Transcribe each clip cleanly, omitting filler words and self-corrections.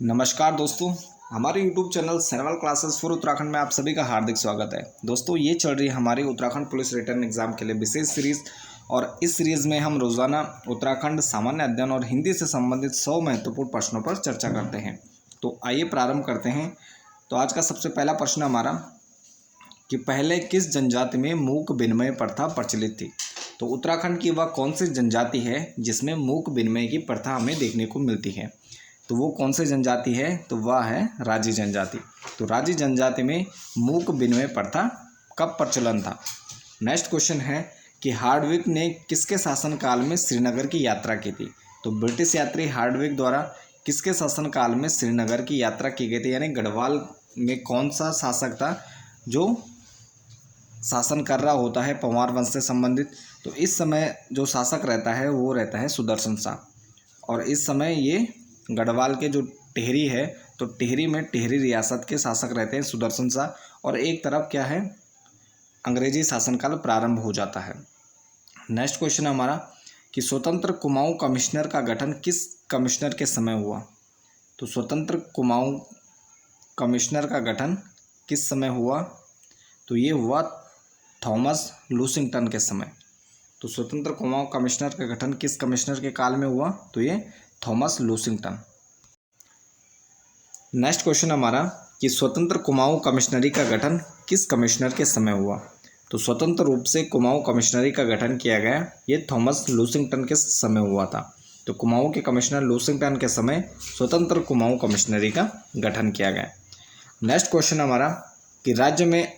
नमस्कार दोस्तों, हमारे YouTube channel Sainwal classes for Uttarakhand में आप सभी का हार्दिक स्वागत है। दोस्तों, ये चल रही है हमारी उत्तराखंड पुलिस रिटर्न एग्जाम के लिए विशेष सीरीज़ और इस सीरीज़ में हम रोज़ाना उत्तराखंड सामान्य अध्ययन और हिंदी से संबंधित 100 महत्वपूर्ण प्रश्नों पर चर्चा करते हैं। तो आइए प्रारंभ करते हैं। तो आज का सबसे पहला प्रश्न हमारा कि पहले किस जनजाति में मूक विनिमय प्रथा प्रचलित थी। तो उत्तराखंड की वह कौन सी जनजाति है जिसमें मूक विनिमय की प्रथा हमें देखने को मिलती है। तो वो कौन सी जनजाति है, तो वह है राजी जनजाति। तो राजी जनजाति में मूक विनिमय प्रथा कब प्रचलन था। नेक्स्ट क्वेश्चन है कि हार्डविक ने किसके शासनकाल में श्रीनगर की यात्रा की थी। तो ब्रिटिश यात्री हार्डविक द्वारा किसके शासनकाल में श्रीनगर की यात्रा की गई थी, यानी गढ़वाल में कौन सा शासक था जो शासन कर रहा होता है पंवार वंश से संबंधित। तो इस समय जो शासक रहता है वो रहता है सुदर्शन शाह, और इस समय ये गढ़वाल के जो टिहरी है, तो टिहरी में टिहरी रियासत के शासक रहते हैं सुदर्शन शाह, और एक तरफ क्या है अंग्रेजी शासनकाल प्रारंभ हो जाता है। नेक्स्ट क्वेश्चन हमारा कि स्वतंत्र कुमाऊं कमिश्नर का गठन किस कमिश्नर के समय हुआ। तो स्वतंत्र कुमाऊं कमिश्नर का गठन किस समय हुआ, तो ये हुआ थॉमस लूसिंगटन के समय। तो स्वतंत्र कुमाऊं कमिश्नर का गठन किस कमिश्नर के काल में हुआ, तो ये थॉमस लूसिंगटन। नेक्स्ट क्वेश्चन हमारा कि स्वतंत्र कुमाऊं कमिश्नरी का गठन किस कमिश्नर के समय हुआ। तो स्वतंत्र रूप से कुमाऊं कमिश्नरी का गठन किया गया ये थॉमस लूसिंगटन के समय हुआ था। तो कुमाऊं के कमिश्नर लूसिंगटन के समय स्वतंत्र कुमाऊं कमिश्नरी का गठन किया गया। नेक्स्ट क्वेश्चन हमारा कि राज्य में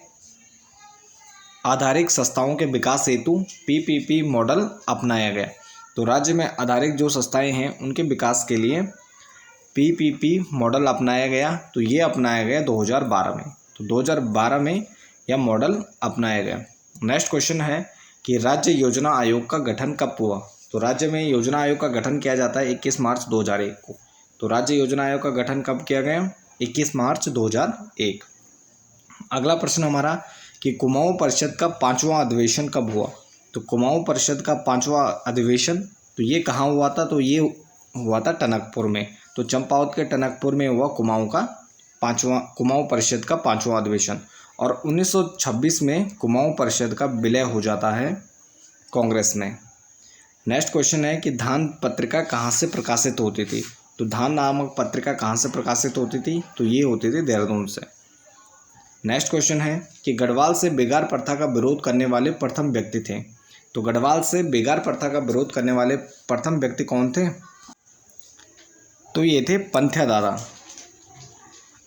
आधारिक संस्थाओं के विकास हेतु पीपीपी मॉडल अपनाया गया। तो राज्य में आधारिक जो संस्थाएं हैं उनके विकास के लिए पीपीपी मॉडल अपनाया गया। तो ये अपनाया गया 2012 में। तो 2012 में यह मॉडल अपनाया गया। नेक्स्ट क्वेश्चन है कि राज्य योजना आयोग का गठन कब हुआ। तो राज्य में योजना आयोग का गठन किया जाता है 21 मार्च 2001 को। तो राज्य योजना आयोग का गठन कब किया गया, 21 मार्च 2001। अगला प्रश्न हमारा कि कुमाऊं परिषद का 5वां अधिवेशन कब हुआ। तो कुमाऊं परिषद का 5वां अधिवेशन तो ये कहाँ हुआ था, तो ये हुआ था टनकपुर में। तो चंपावत के टनकपुर में हुआ कुमाऊं परिषद का 5वां अधिवेशन। और 1926 में कुमाऊं परिषद का विलय हो जाता है कांग्रेस में। नेक्स्ट क्वेश्चन है कि धान पत्रिका कहाँ से प्रकाशित होती थी। तो धान नामक पत्रिका कहाँ से प्रकाशित होती थी, तो ये होती थी देहरादून से। नेक्स्ट क्वेश्चन है कि गढ़वाल से बेगार प्रथा का विरोध करने वाले प्रथम व्यक्ति थे। तो गढ़वाल से बेगार प्रथा का विरोध करने वाले प्रथम व्यक्ति कौन थे, तो ये थे पंथ्या दादा।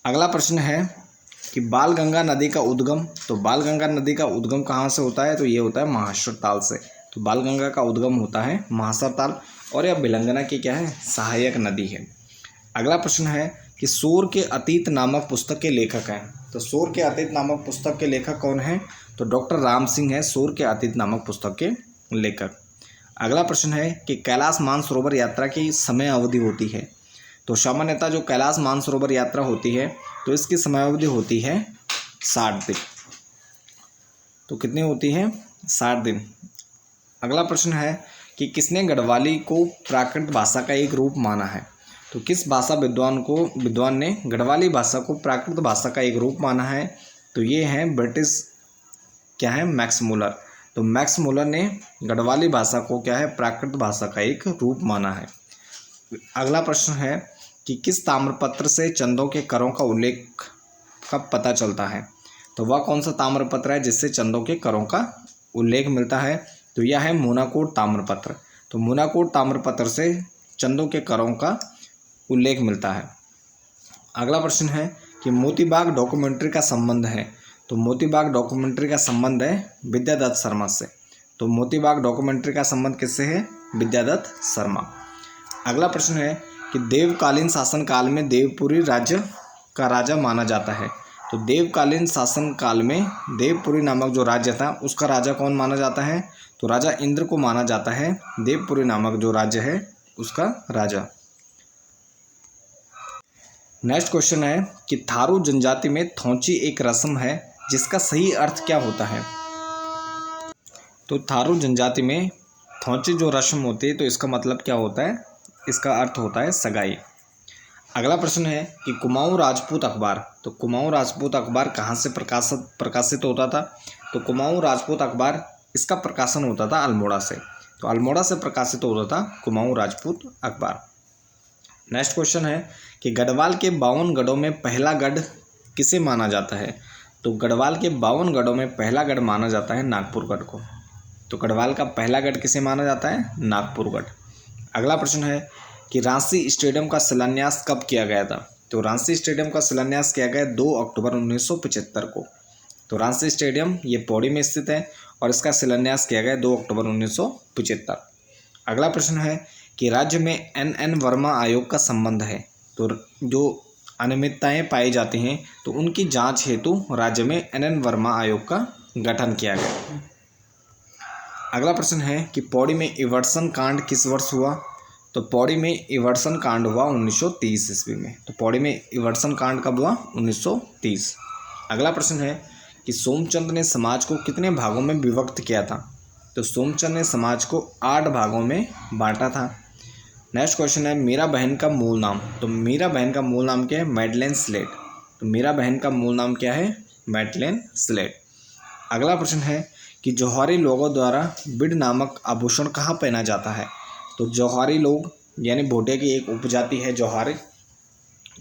अगला प्रश्न है कि बालगंगा नदी का उद्गम। तो बालगंगा नदी का उद्गम कहाँ से होता है, तो ये होता है महाश्वर ताल से। तो बालगंगा का उद्गम होता है महाश्वर ताल, और यह भिलंगना की क्या है, सहायक नदी है। अगला प्रश्न है कि शोर के अतीत नामक पुस्तक के लेखक हैं। तो शोर के अतीत नामक पुस्तक के लेखक कौन हैं, तो डॉक्टर राम सिंह है शोर के अतीत नामक पुस्तक के लेखक। अगला प्रश्न है कि कैलाश मानसरोवर यात्रा की समय अवधि होती है। तो सामान्यतः जो कैलाश मानसरोवर यात्रा होती है तो इसकी समय अवधि होती है 60 दिन। तो कितनी होती है, 60 दिन। अगला प्रश्न है कि किसने गढ़वाली को प्राकृत भाषा का एक रूप माना है। तो किस भाषा विद्वान ने गढ़वाली भाषा को प्राकृत भाषा का एक रूप माना है, तो ये हैं ब्रिटिश क्या है, मैक्स मूलर। तो मैक्स मूलर ने गढ़वाली भाषा को क्या है, प्राकृत भाषा का एक रूप माना है। अगला प्रश्न है कि किस ताम्रपत्र से चंदों के करों का उल्लेख का पता चलता है। तो वह कौन सा ताम्रपत्र है जिससे चंदों के करों का उल्लेख मिलता है, तो यह है मूनाकोट ताम्रपत्र। तो मूनाकोट ताम्रपत्र से चंदों के करों का उल्लेख मिलता है। अगला प्रश्न है कि मोतीबाग डॉक्यूमेंट्री का संबंध है। तो मोतीबाग डॉक्यूमेंट्री का संबंध है विद्यादत्त शर्मा से। तो मोतीबाग डॉक्यूमेंट्री का संबंध किससे है, विद्यादत्त शर्मा। अगला प्रश्न है कि देवकालीन शासनकाल में देवपुरी राज्य का राजा माना जाता है। तो देवकालीन शासनकाल में देवपुरी नामक जो राज्य था उसका राजा कौन माना जाता है, तो राजा इंद्र को माना जाता है देवपुरी नामक जो राज्य है उसका राजा। नेक्स्ट क्वेश्चन है कि थारू जनजाति में थौची एक रस्म है जिसका सही अर्थ क्या होता है। तो थारू जनजाति में थौची जो रस्म होती है तो इसका मतलब क्या होता है, इसका अर्थ होता है सगाई। अगला प्रश्न है कि कुमाऊं राजपूत अखबार, तो कुमाऊं राजपूत अखबार कहाँ से प्रकाशित होता था? तो कुमाऊं राजपूत अखबार इसका प्रकाशन होता था अल्मोड़ा से, तो अल्मोड़ा से प्रकाशित होता था कुमाऊं राजपूत अखबार। नेक्स्ट क्वेश्चन है कि गढ़वाल के 52 गढ़ों में पहला गढ़ किसे माना जाता है? तो गढ़वाल के 52 गढ़ों में पहला गढ़ माना जाता है नागपुर गढ़ को। तो गढ़वाल का पहला गढ़ किसे माना जाता है? नागपुर गढ़। अगला प्रश्न है कि रांची स्टेडियम का शिलान्यास कब किया गया था? तो रांची स्टेडियम का शिलान्यास किया गया 2 अक्टूबर 1975 को। तो रांची स्टेडियम ये पौड़ी में स्थित है और इसका शिलान्यास किया गया 2 अक्टूबर 1975। अगला प्रश्न है कि राज्य में एन वर्मा आयोग का संबंध है। तो जो अनियमितताएं पाई जाती हैं तो उनकी जांच हेतु राज्य में एन वर्मा आयोग का गठन किया गया। अगला प्रश्न है कि पौड़ी में इवर्सन कांड किस वर्ष हुआ? तो पौड़ी में इवर्सन कांड हुआ 1930 ईस्वी में। तो पौड़ी में इवर्सन कांड कब हुआ? 1930। अगला प्रश्न है कि सोमचंद ने समाज को कितने भागों में विभक्त किया था? तो सोमचंद ने समाज को 8 भागों में बांटा था। नेक्स्ट क्वेश्चन है मीरा बहन का मूल नाम। तो मीरा बहन का मूल नाम क्या है? Madeleine slate. तो मीरा बहन का मूल नाम क्या है? Madeleine slate. अगला प्रश्न है कि जौहरी लोगों द्वारा बिड नामक आभूषण कहाँ पहना जाता है? तो जौहरी लोग यानी भोटिया की एक उपजाति है जौहरी,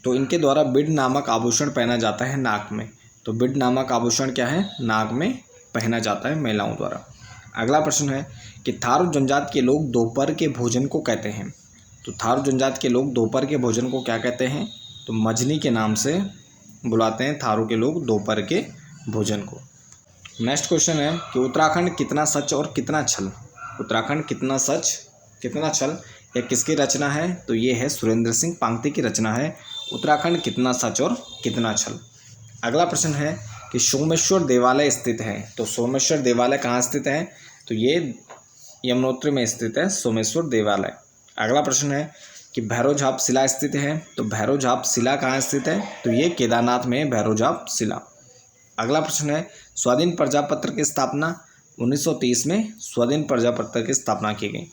तो इनके द्वारा बिड नामक आभूषण पहना जाता है नाक में। तो बिड नामक आभूषण क्या है? नाक में पहना जाता है महिलाओं द्वारा। अगला प्रश्न है कि थारू जनजाति के लोग दोपहर के भोजन को कहते हैं। तो थारू जनजाति के लोग दोपहर के भोजन को क्या कहते हैं? तो मजनी के नाम से बुलाते हैं थारू के लोग दोपहर के भोजन को। नेक्स्ट क्वेश्चन है कि उत्तराखंड कितना सच और कितना छल? उत्तराखंड कितना सच कितना छल यह किसकी रचना है? तो ये है सुरेंद्र सिंह पांगती की रचना है, उत्तराखंड कितना सच और कितना छल। अगला प्रश्न है कि सोमेश्वर देवालय स्थित है। तो सोमेश्वर देवालय कहाँ स्थित है? तो ये यमुनोत्री में स्थित है सोमेश्वर देवालय। अगला प्रश्न है कि भैरवझाप शिला स्थित है। तो भैरवझाप शिला कहाँ स्थित है? तो ये केदारनाथ में भैरवझाप शिला। अगला प्रश्न है स्वाधीन प्रजापत्र की स्थापना 1930 में स्वाधीन प्रजापत्र की स्थापना की गई।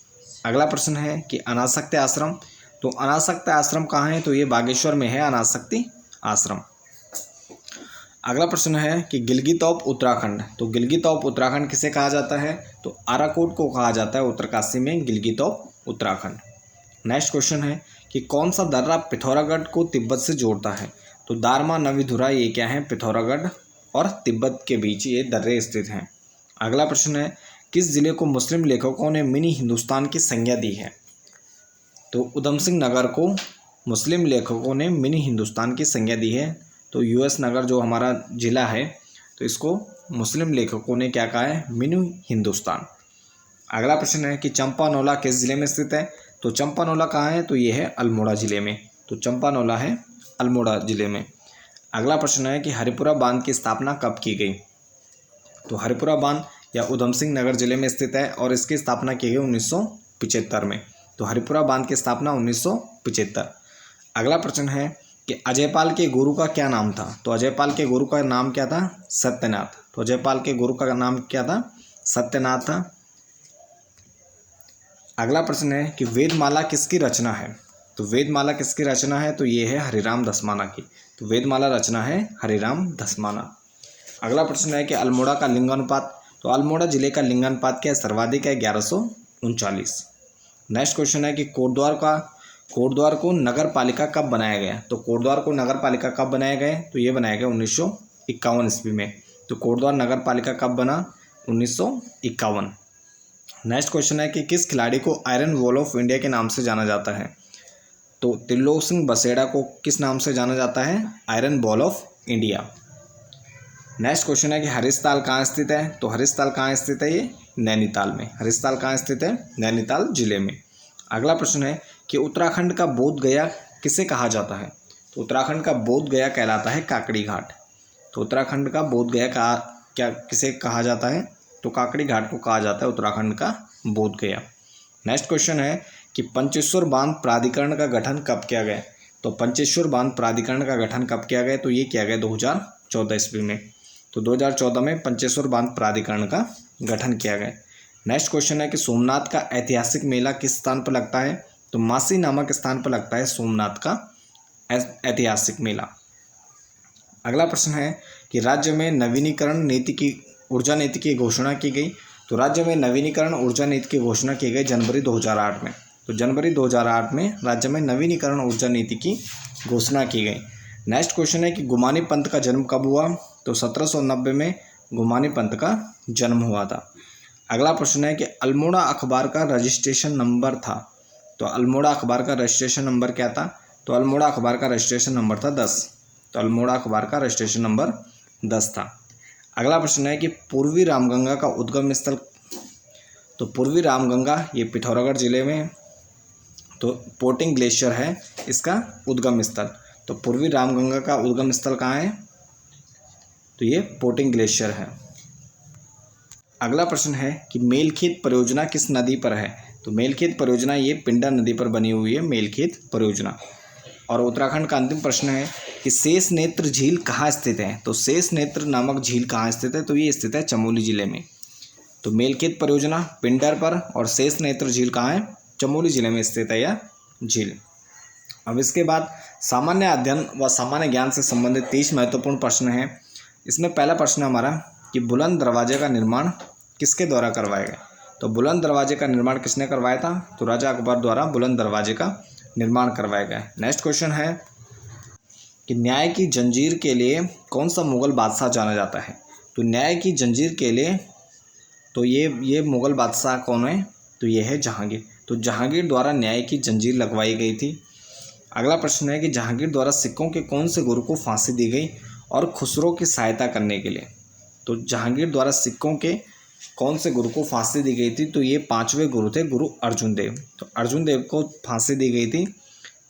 अगला प्रश्न है कि अनासक्ति आश्रम। तो अनासक्ति आश्रम कहाँ है? तो ये बागेश्वर में है अनासक्ति आश्रम। अगला प्रश्न है कि गिलगितौप उत्तराखंड। तो गिलगितौप उत्तराखंड किसे कहा जाता है? तो आराकोट को कहा जाता है उत्तरकाशी में गिलगितौप उत्तराखंड। नेक्स्ट क्वेश्चन है कि कौन सा दर्रा पिथौरागढ़ को तिब्बत से जोड़ता है? तो दारमा नवीधुरा ये क्या है? पिथौरागढ़ और तिब्बत के बीच ये दर्रे स्थित हैं। अगला प्रश्न है किस जिले को मुस्लिम लेखकों ने मिनी हिंदुस्तान की संज्ञा दी है? तो उधम सिंह नगर को मुस्लिम लेखकों ने मिनी हिंदुस्तान की संज्ञा दी है। तो यूएस नगर जो हमारा ज़िला है तो इसको मुस्लिम लेखकों ने क्या कहा है? मिनी हिंदुस्तान। अगला प्रश्न है कि चंपानौला किस जिले में स्थित है? तो चंपानौला कहाँ है? तो ये है अल्मोड़ा जिले में। तो चंपानौला है अल्मोड़ा जिले में। अगला प्रश्न है कि हरिपुरा बांध की स्थापना कब की गई? तो हरिपुरा बांध या उधम सिंह नगर जिले में स्थित है और इसकी स्थापना की गई 1975 में। तो हरिपुरा बांध की स्थापना 1975। अगला प्रश्न है कि अजयपाल के गुरु का क्या नाम था? तो अजयपाल के गुरु का नाम क्या था? सत्यनाथ। तो अजयपाल के गुरु का नाम क्या था? सत्यनाथ था। अगला प्रश्न है कि वेदमाला किसकी रचना है? तो वेदमाला किसकी रचना है? तो ये है हरिराम धस्माना की। तो वेदमाला रचना है हरिराम धस्माना। अगला प्रश्न है कि अल्मोड़ा का लिंगानुपात। तो अल्मोड़ा जिले का लिंगानुपात क्या है? सर्वाधिक है 1139। नेक्स्ट क्वेश्चन है कि कोटद्वार को नगर पालिका कब बनाया गया? तो कोटद्वार को नगर पालिका कब बनाया गया? तो ये बनाया गया 1951 ईस्वी में। तो कोटद्वार नगर पालिका कब बना? 1951। नेक्स्ट क्वेश्चन है कि किस खिलाड़ी को आयरन वॉल ऑफ इंडिया के नाम से जाना जाता है? तो त्रिलोक सिंह बसेड़ा को किस नाम से जाना जाता है? Iron ball of India. Next question है कि हरिशताल कहाँ स्थित है? तो हरिशताल कहाँ स्थित है? ये नैनीताल में। हरिशताल कहाँ स्थित है? नैनीताल जिले में। अगला प्रश्न है कि उत्तराखंड का बोध गया किसे कहा जाता है? तो उत्तराखंड का बोध गया कहलाता है काकड़ी घाट। तो उत्तराखंड का बोध गया क्या किसे कहा जाता है? तो काकड़ी घाट को कहा जाता है उत्तराखंड का बोध गया। नेक्स्ट क्वेश्चन है कि पंचेश्वर बांध प्राधिकरण का गठन कब किया गया? तो पंचेश्वर बांध प्राधिकरण का गठन कब किया गया? तो ये किया गया 2014 ईस्वी में। तो 2014 में पंचेश्वर बांध प्राधिकरण का गठन किया गया। नेक्स्ट क्वेश्चन है कि सोमनाथ का ऐतिहासिक मेला किस स्थान पर लगता है? तो मासी नामक स्थान पर लगता है सोमनाथ का ऐतिहासिक मेला। अगला प्रश्न है कि राज्य में नवीनीकरण नीति की ऊर्जा नीति की घोषणा की गई। तो राज्य में नवीनीकरण ऊर्जा नीति की घोषणा की गई जनवरी 2008 में। तो जनवरी 2008 में राज्य में नवीनीकरण ऊर्जा नीति की घोषणा की गई। नेक्स्ट क्वेश्चन है कि गुमानी पंथ का जन्म कब हुआ। तो 1790 में गुमानी पंथ का जन्म हुआ था। अगला प्रश्न है कि अल्मोड़ा अखबार का रजिस्ट्रेशन नंबर था। तो अल्मोड़ा अखबार का रजिस्ट्रेशन नंबर क्या था। तो अल्मोड़ा अखबार का रजिस्ट्रेशन नंबर था 10। तो अल्मोड़ा अखबार का रजिस्ट्रेशन नंबर 10 था। अगला प्रश्न है कि पूर्वी रामगंगा का उद्गम स्थल। तो पूर्वी रामगंगा ये पिथौरागढ़ जिले में, तो पोटिंग ग्लेशियर है इसका उद्गम स्थल। तो पूर्वी रामगंगा का उद्गम स्थल कहाँ है। तो ये पोटिंग ग्लेशियर है। अगला प्रश्न है कि मेलखेत परियोजना किस नदी पर है। तो मेलखेत परियोजना ये पिंडा नदी पर बनी हुई है मेलखेत परियोजना। और उत्तराखंड का अंतिम प्रश्न है कि शेष नेत्र झील कहाँ स्थित है। तो शेष नेत्र नामक झील कहाँ स्थित है। तो ये स्थित है चमोली जिले में। तो मेलखेत परियोजना पिंडर पर और शेष नेत्र झील कहाँ है, चमोली जिले में स्थित है यह झील। अब इसके बाद सामान्य अध्ययन व सामान्य ज्ञान से संबंधित 30 महत्वपूर्ण प्रश्न हैं। इसमें पहला प्रश्न हमारा कि बुलंद दरवाजे का निर्माण किसके द्वारा करवाया गया। तो बुलंद दरवाजे का निर्माण किसने करवाया था। तो राजा अकबर द्वारा बुलंद दरवाजे का निर्माण करवाया गया। नेक्स्ट क्वेश्चन है कि न्याय की जंजीर के लिए कौन सा मुगल बादशाह जाना जाता है। तो न्याय की जंजीर के लिए तो ये मुगल बादशाह कौन है। तो ये है जहांगीर। तो जहांगीर द्वारा न्याय की जंजीर लगवाई गई थी। अगला प्रश्न है कि जहांगीर द्वारा सिखों के कौन से गुरु को फांसी दी गई और खुसरो की सहायता करने के लिए। तो जहांगीर द्वारा सिखों के कौन से गुरु को फांसी दी गई थी। तो ये 5वें गुरु थे, गुरु अर्जुन देव। तो अर्जुन देव को फांसी दी गई थी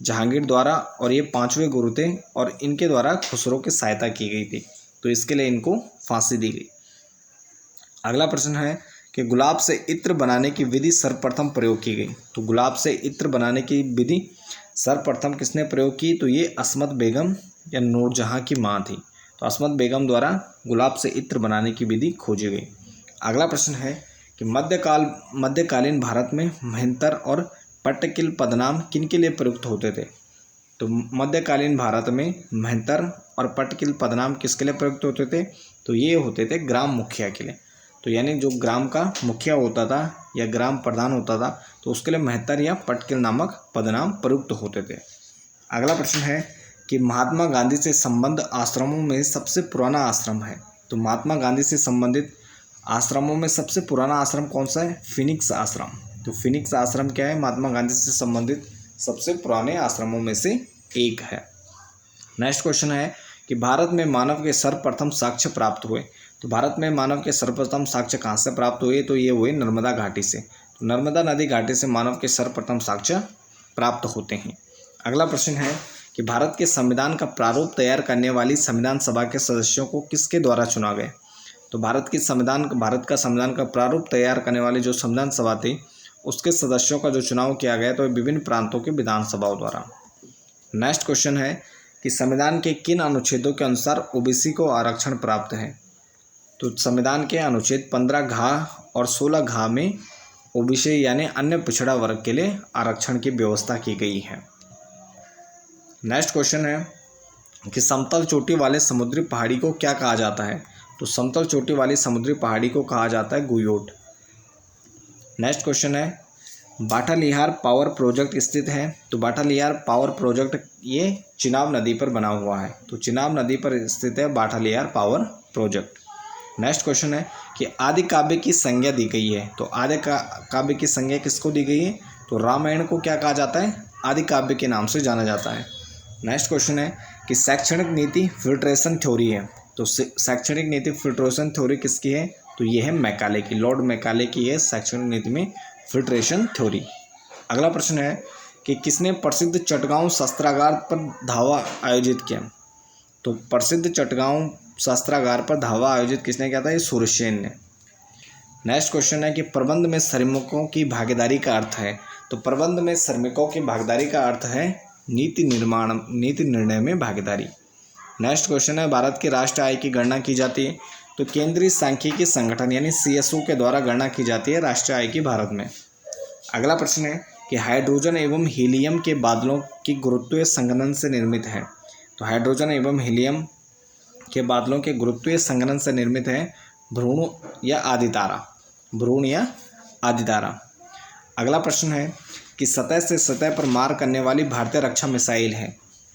जहांगीर द्वारा और ये 5वें गुरु थे और इनके द्वारा खुसरो की सहायता की गई थी। तो इसके लिए इनको फांसी दी गई। अगला प्रश्न है कि गुलाब से इत्र बनाने की विधि सर्वप्रथम प्रयोग की गई। तो गुलाब से इत्र बनाने की विधि सर्वप्रथम किसने प्रयोग की। तो ये असमत बेगम या नूरजहां की माँ थी। तो असमत बेगम द्वारा गुलाब से इत्र बनाने की विधि खोजी गई। अगला प्रश्न है कि मध्यकालीन भारत में मेहंतर और पट्टकिल पदनाम किनके लिए प्रयुक्त होते थे। तो मध्यकालीन भारत में मेहंतर और पट्टकिल पदनाम किसके लिए प्रयुक्त होते थे। तो ये होते थे ग्राम मुखिया के लिए। तो यानी जो ग्राम का मुखिया होता था या ग्राम प्रधान होता था तो उसके लिए मेहतर या पट्टकिल नामक पदनाम प्रयुक्त होते थे। अगला प्रश्न है कि महात्मा गांधी से संबंध आश्रमों में सबसे पुराना आश्रम है। तो महात्मा गांधी से संबंधित आश्रमों में सबसे पुराना आश्रम कौन सा है। फिनिक्स आश्रम। तो फिनिक्स आश्रम क्या है, महात्मा गांधी से संबंधित सबसे पुराने आश्रमों में से एक है। नेक्स्ट क्वेश्चन है कि भारत में मानव के सर्वप्रथम साक्ष्य प्राप्त हुए। तो भारत में मानव के सर्वप्रथम साक्ष्य कहाँ से प्राप्त हुए। तो ये हुए नर्मदा घाटी से। तो नर्मदा नदी घाटी से मानव के सर्वप्रथम साक्ष्य प्राप्त होते हैं। अगला प्रश्न है कि भारत के संविधान का प्रारूप तैयार करने वाली संविधान सभा के सदस्यों को किसके द्वारा चुना गया। तो भारत का संविधान का प्रारूप तैयार करने वाली जो संविधान सभा थी उसके सदस्यों का जो चुनाव किया गया तो विभिन्न प्रांतों के विधानसभाओं द्वारा। नेक्स्ट क्वेश्चन है कि संविधान के किन अनुच्छेदों के अनुसार ओबीसी को आरक्षण प्राप्त है। तो संविधान के अनुच्छेद 15 घ और 16 घ में ओबीसी यानी अन्य पिछड़ा वर्ग के लिए आरक्षण की व्यवस्था की गई है। नेक्स्ट क्वेश्चन है कि समतल चोटी वाले समुद्री पहाड़ी को क्या कहा जाता है। तो समतल चोटी वाली समुद्री पहाड़ी को कहा जाता है गुयोट। नेक्स्ट क्वेश्चन है बाटालिहार पावर प्रोजेक्ट स्थित है। तो बाटालिहार पावर प्रोजेक्ट ये चिनाब नदी पर बना हुआ है। तो चिनाब नदी पर स्थित है बाटालिहार पावर प्रोजेक्ट। नेक्स्ट क्वेश्चन है कि आदि काव्य की संज्ञा दी गई है। तो आदि काव्य की संज्ञा किसको दी गई है। तो रामायण को क्या कहा जाता है, आदि काव्य के नाम से जाना जाता है। नेक्स्ट क्वेश्चन है कि शैक्षणिक नीति फिल्ट्रेशन थ्योरी है। तो शैक्षणिक नीति फिल्ट्रेशन थ्योरी किसकी है। तो ये है मैकाले की, लॉर्ड मैकाले की है शैक्षणिक नीति में फिल्ट्रेशन थ्योरी। अगला प्रश्न है कि किसने प्रसिद्ध चटगांव शस्त्रागार पर धावा आयोजित किया। तो प्रसिद्ध चटगांव शस्त्रागार पर धावा आयोजित किसने किया था, ये सूर्यसेन ने। नेक्स्ट क्वेश्चन है कि प्रबंध में श्रमिकों की भागीदारी का अर्थ है। तो प्रबंध में श्रमिकों की भागीदारी का अर्थ है नीति निर्णय में भागीदारी। नेक्स्ट क्वेश्चन है भारत के राष्ट्रीय आय की गणना की जाती है। तो केंद्रीय सांख्यिकी संगठन यानी CSO के द्वारा गणना की जाती है राष्ट्रीय आय की भारत में। अगला प्रश्न है कि हाइड्रोजन एवं हीलियम के बादलों की गुरुत्वीय संघनन से निर्मित है। तो हाइड्रोजन एवं हीलियम के बादलों के गुरुत्वीय संघनन से निर्मित है भ्रूण या आदि तारा, भ्रूण या आदि तारा। अगला प्रश्न है कि सतह से सतह पर मार करने वाली भारतीय रक्षा मिसाइल है।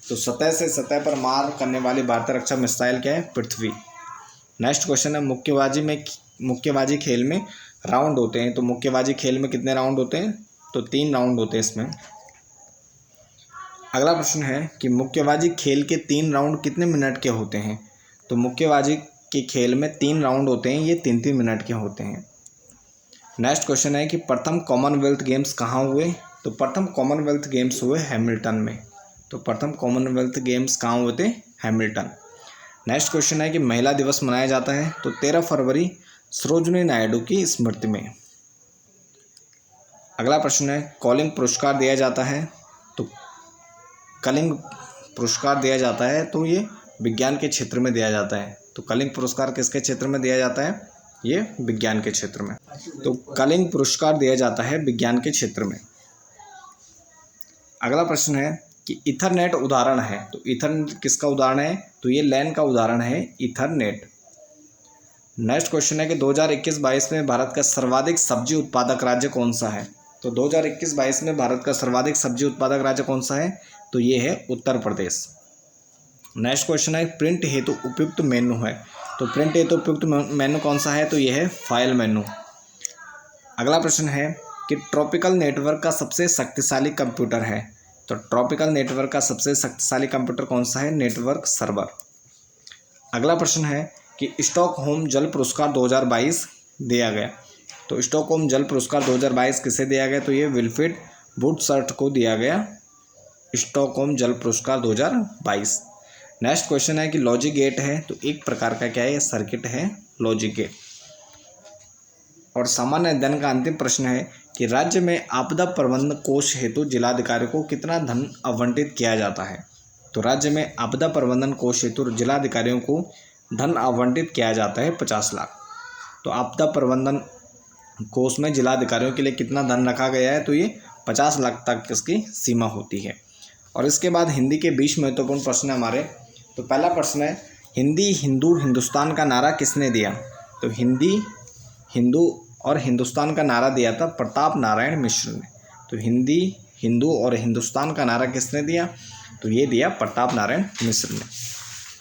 तो सतह से सतह पर मार करने वाली भारतीय रक्षा मिसाइल क्या है? पृथ्वी। नेक्स्ट क्वेश्चन है मुक्केबाजी खेल में राउंड होते हैं। तो मुक्केबाजी खेल में कितने राउंड होते हैं? तो 3 राउंड होते हैं इसमें। अगला प्रश्न है कि मुक्केबाजी खेल के 3 राउंड कितने मिनट के होते हैं? तो मुक्केबाजी के खेल में 3 राउंड होते हैं, ये 3-3 मिनट के होते हैं। नेक्स्ट क्वेश्चन है कि प्रथम कॉमनवेल्थ गेम्स कहाँ हुए? तो प्रथम कॉमनवेल्थ गेम्स हुए हैमिल्टन में। तो प्रथम कॉमनवेल्थ गेम्स कहाँ हुए थे? हैमिल्टन। नेक्स्ट क्वेश्चन है कि महिला दिवस मनाया जाता है। तो 13 फरवरी सरोजिनी नायडू की स्मृति में। अगला प्रश्न है कॉलिंग पुरस्कार दिया जाता है। तो कलिंग पुरस्कार दिया जाता है, तो ये विज्ञान के क्षेत्र में दिया जाता है। तो कलिंग पुरस्कार किसके क्षेत्र में दिया जाता है? ये विज्ञान के क्षेत्र में। तो कलिंग पुरस्कार दिया जाता है विज्ञान के क्षेत्र में। अगला प्रश्न है कि ईथरनेट उदाहरण है। तो ईथरनेट किसका उदाहरण है? तो ये लैन का उदाहरण है, ईथरनेट। नेक्स्ट क्वेश्चन है कि 2021-22 में भारत का सर्वाधिक सब्जी उत्पादक राज्य कौन सा है? तो 2021-22 में भारत का सर्वाधिक सब्जी उत्पादक राज्य कौन सा है? तो ये है उत्तर प्रदेश। नेक्स्ट क्वेश्चन है प्रिंट हेतु उपयुक्त मेनू है। तो प्रिंट हेतु उपयुक्त मेनू कौन सा है? तो यह है फाइल मेनू। अगला प्रश्न है कि ट्रॉपिकल नेटवर्क का सबसे शक्तिशाली कंप्यूटर है। तो ट्रॉपिकल नेटवर्क का सबसे शक्तिशाली कंप्यूटर कौन सा है? Network server. अगला प्रश्न है कि स्टॉकहोम जल पुरस्कार 2022 दिया गया। तो स्टॉकहोम जल पुरस्कार 2022 किसे दिया गया? तो ये विल्फ्रेड वुडसर्ट को दिया गया स्टॉकहोम जल पुरस्कार 2022। नेक्स्ट क्वेश्चन है कि लॉजिक गेट है। तो एक प्रकार का क्या है? सर्किट है लॉजिक गेट। और सामान्य अध्ययन का अंतिम प्रश्न है कि राज्य में आपदा प्रबंधन कोष हेतु जिलाधिकारी को कितना धन आवंटित किया जाता है? तो राज्य में आपदा प्रबंधन कोष हेतु जिलाधिकारियों को धन आवंटित किया जाता है 50 लाख। तो आपदा प्रबंधन कोष में जिलाधिकारियों के लिए कितना धन रखा गया है? तो ये 50 लाख तक इसकी सीमा होती है। और इसके बाद हिंदी के 20 महत्वपूर्ण प्रश्न हमारे। तो पहला प्रश्न है हिंदी हिंदू हिंदुस्तान का नारा किसने दिया? तो हिंदी हिंदू और हिंदुस्तान का नारा दिया था प्रताप नारायण मिश्र ने। तो हिंदी हिंदू और हिंदुस्तान का नारा किसने दिया? तो ये दिया प्रताप नारायण मिश्र ने।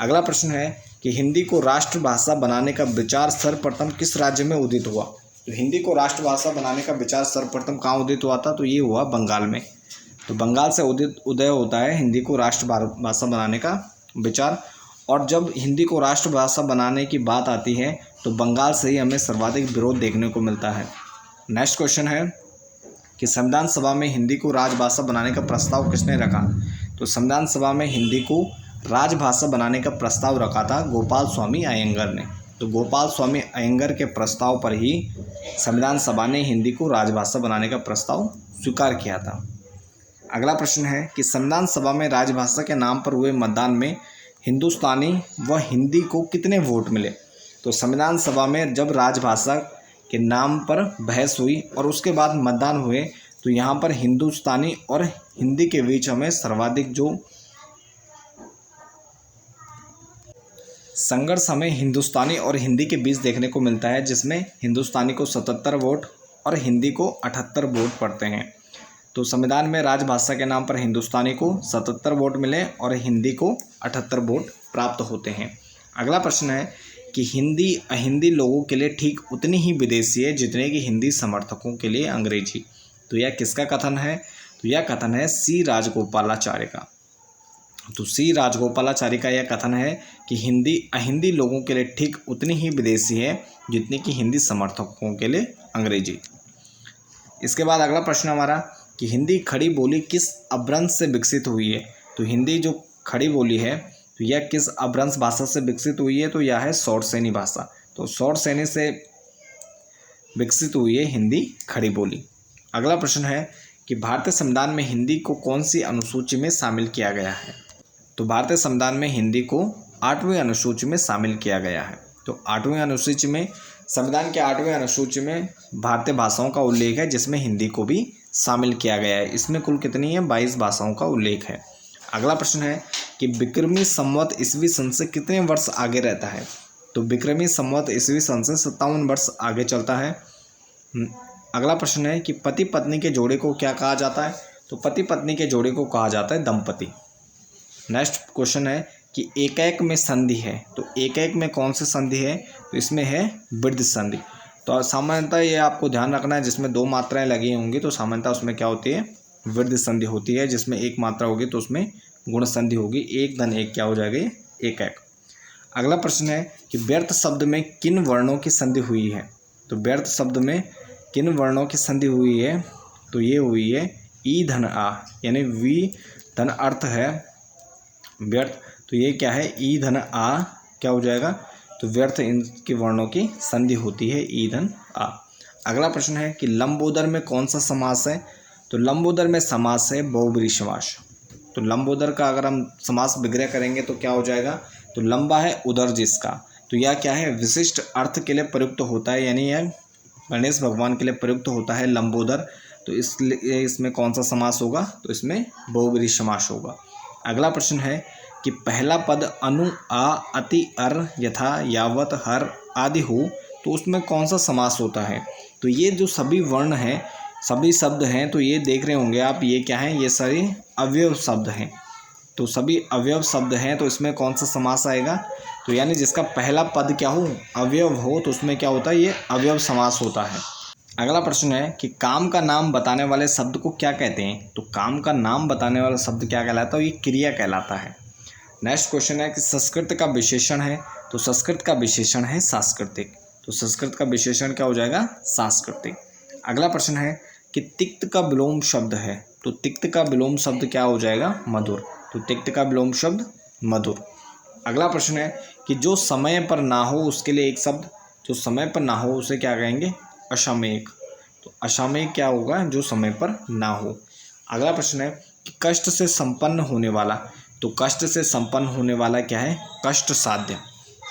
अगला प्रश्न है कि हिंदी को राष्ट्रभाषा बनाने का विचार सर्वप्रथम किस राज्य में उदित हुआ? तो हिंदी को राष्ट्रभाषा बनाने का विचार सर्वप्रथम कहाँ उदित हुआ था? तो ये हुआ बंगाल में। तो बंगाल से उदय होता है हिंदी को राष्ट्रभाषा बनाने का विचार। और जब हिंदी को राष्ट्रभाषा बनाने की बात आती है तो बंगाल से ही हमें सर्वाधिक विरोध देखने को मिलता है। नेक्स्ट क्वेश्चन है कि संविधान सभा में हिंदी को राजभाषा बनाने का प्रस्ताव किसने रखा? तो संविधान सभा में हिंदी को राजभाषा बनाने का प्रस्ताव रखा था गोपाल स्वामी अयंगर ने। तो गोपाल स्वामी अयंगर के प्रस्ताव पर ही संविधान सभा ने हिंदी को राजभाषा बनाने का प्रस्ताव स्वीकार किया था। अगला प्रश्न है कि संविधान सभा में राजभाषा के नाम पर हुए मतदान में हिंदुस्तानी व हिंदी को कितने वोट मिले? तो संविधान सभा में जब राजभाषा के नाम पर बहस हुई और उसके बाद मतदान हुए तो यहाँ पर हिंदुस्तानी और हिंदी के बीच हमें सर्वाधिक जो संघर्ष हमें हिंदुस्तानी और हिंदी के बीच देखने को मिलता है, जिसमें हिंदुस्तानी को 77 वोट और हिंदी को 78 वोट पड़ते हैं। तो संविधान में राजभाषा के नाम पर हिंदुस्तानी को 77 वोट मिले और हिंदी को 78 वोट प्राप्त होते हैं। अगला प्रश्न है कि हिंदी अहिंदी लोगों के लिए ठीक उतनी ही विदेशी है जितने कि हिंदी समर्थकों के लिए अंग्रेजी। तो यह किसका कथन है? तो यह कथन है सी राजगोपालाचार्य का। तो सी राजगोपालाचार्य का यह कथन है कि हिंदी अहिंदी लोगों के लिए ठीक उतनी ही विदेशी है जितनी कि हिंदी समर्थकों के लिए अंग्रेजी। इसके बाद अगला प्रश्न हमारा कि हिंदी खड़ी बोली किस अपभ्रंश से विकसित हुई है? तो हिंदी जो खड़ी बोली है तो यह किस अपभ्रंश भाषा से विकसित हुई है? तो यह है शॉर्टसेनी भाषा। तो शॉर्टसेनी से विकसित हुई है हिंदी खड़ी बोली। अगला प्रश्न है कि भारतीय संविधान में हिंदी को कौन सी अनुसूची में शामिल किया गया है? तो भारतीय संविधान में हिंदी को 8वीं अनुसूची में शामिल किया गया है। तो 8वीं अनुसूची में संविधान के 8वीं अनुसूची में भारतीय भाषाओं का उल्लेख है जिसमें हिंदी को भी शामिल किया गया है। इसमें कुल कितनी है? 22 भाषाओं का उल्लेख है। अगला प्रश्न है कि विक्रमी संवत ईस्वी सन से कितने वर्ष आगे रहता है? तो विक्रमी संवत ईस्वी सन से 57 वर्ष आगे चलता है। अगला प्रश्न है कि पति पत्नी के जोड़े को क्या कहा जाता है? तो पति पत्नी के जोड़े को कहा जाता है दंपति। नेक्स्ट क्वेश्चन है कि एकैक में संधि है, तो एकैक में कौन सी संधि है? तो इसमें है वृद्धि संधि। तो सामान्यतः ये आपको ध्यान रखना है, जिसमें 2 मात्राएं लगी होंगी तो सामान्यतः उसमें क्या होती है? वृद्धि संधि होती है। जिसमें 1 मात्रा होगी तो उसमें गुण संधि होगी। 1 धन 1 क्या हो जाएगी? एकैक। अगला प्रश्न है कि व्यर्थ शब्द में किन वर्णों की संधि हुई है? तो व्यर्थ शब्द में किन वर्णों की संधि हुई है? तो ये हुई है ई धन आ, यानी वी धन अर्थ है व्यर्थ, तो ये क्या है? ई धन आ क्या हो जाएगा? तो व्यर्थ इनके वर्णों की संधि होती है ई धन आ। अगला प्रश्न है कि लंबोदर में कौन सा समास है? तो लंबोदर में समास है बहुब्रीहि समास। तो लंबोदर का अगर हम समास विग्रह करेंगे तो क्या हो जाएगा? तो लंबा है उदर जिसका, तो यह क्या है? विशिष्ट अर्थ के लिए प्रयुक्त होता है, यानी यह गणेश भगवान के लिए प्रयुक्त होता है लंबोदर। तो इसलिए इसमें कौन सा समास होगा? तो इसमें बहुब्रीहि समास होगा। अगला प्रश्न है कि पहला पद अनु आ अति अर यथा यावत हर आदि हो, तो उसमें कौन सा समास होता है? तो ये जो सभी वर्ण हैं, सभी शब्द हैं, तो ये देख रहे होंगे आप, ये क्या हैं? ये सारे अवयव शब्द हैं। तो सभी अवयव शब्द हैं, तो इसमें कौन सा समास आएगा? तो यानी जिसका पहला पद क्या हो? अवयव हो, तो उसमें क्या होता है? ये अवयव समास होता है। अगला प्रश्न है कि काम का नाम बताने वाले शब्द को क्या कहते हैं? तो काम का नाम बताने वाला शब्द क्या कहलाता है? ये क्रिया कहलाता है। नेक्स्ट क्वेश्चन है कि संस्कृत का विशेषण है, तो संस्कृत का विशेषण है सांस्कृतिक। तो संस्कृत का विशेषण क्या हो जाएगा? सांस्कृतिक। अगला प्रश्न है कि तिक्त का विलोम शब्द है, तो तिक्त का विलोम शब्द क्या हो जाएगा? मधुर। तो तिक्त का विलोम शब्द मधुर। अगला प्रश्न है कि जो समय पर ना हो उसके लिए एक शब्द, जो समय पर ना हो उसे क्या कहेंगे? असामयिक। तो असामयिक क्या होगा? जो समय पर ना हो। अगला प्रश्न है कि कष्ट से संपन्न होने वाला, तो कष्ट से संपन्न होने वाला क्या है? कष्ट साध्य।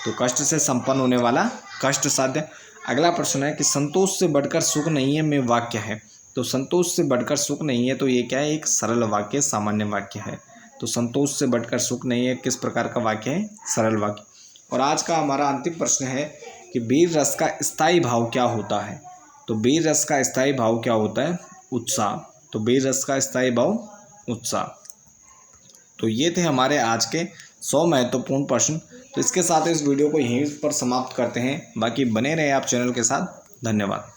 तो कष्ट से संपन्न होने वाला कष्ट साध्य। अगला प्रश्न है कि संतोष से बढ़कर सुख नहीं है में वाक्य है, तो संतोष से बढ़कर सुख नहीं है, तो ये क्या है? एक सरल वाक्य, सामान्य वाक्य है। तो संतोष से बढ़कर सुख नहीं है किस प्रकार का वाक्य है? सरल वाक्य। और आज का हमारा अंतिम प्रश्न है कि वीर रस का स्थायी भाव क्या होता है? तो वीर रस का स्थायी भाव क्या होता है? उत्साह। तो वीर रस का स्थायी भाव उत्साह। तो ये थे हमारे आज के 100 महत्वपूर्ण प्रश्न। तो इसके साथ इस वीडियो को यहीं पर समाप्त करते हैं। बाकी बने रहे आप चैनल के साथ। धन्यवाद।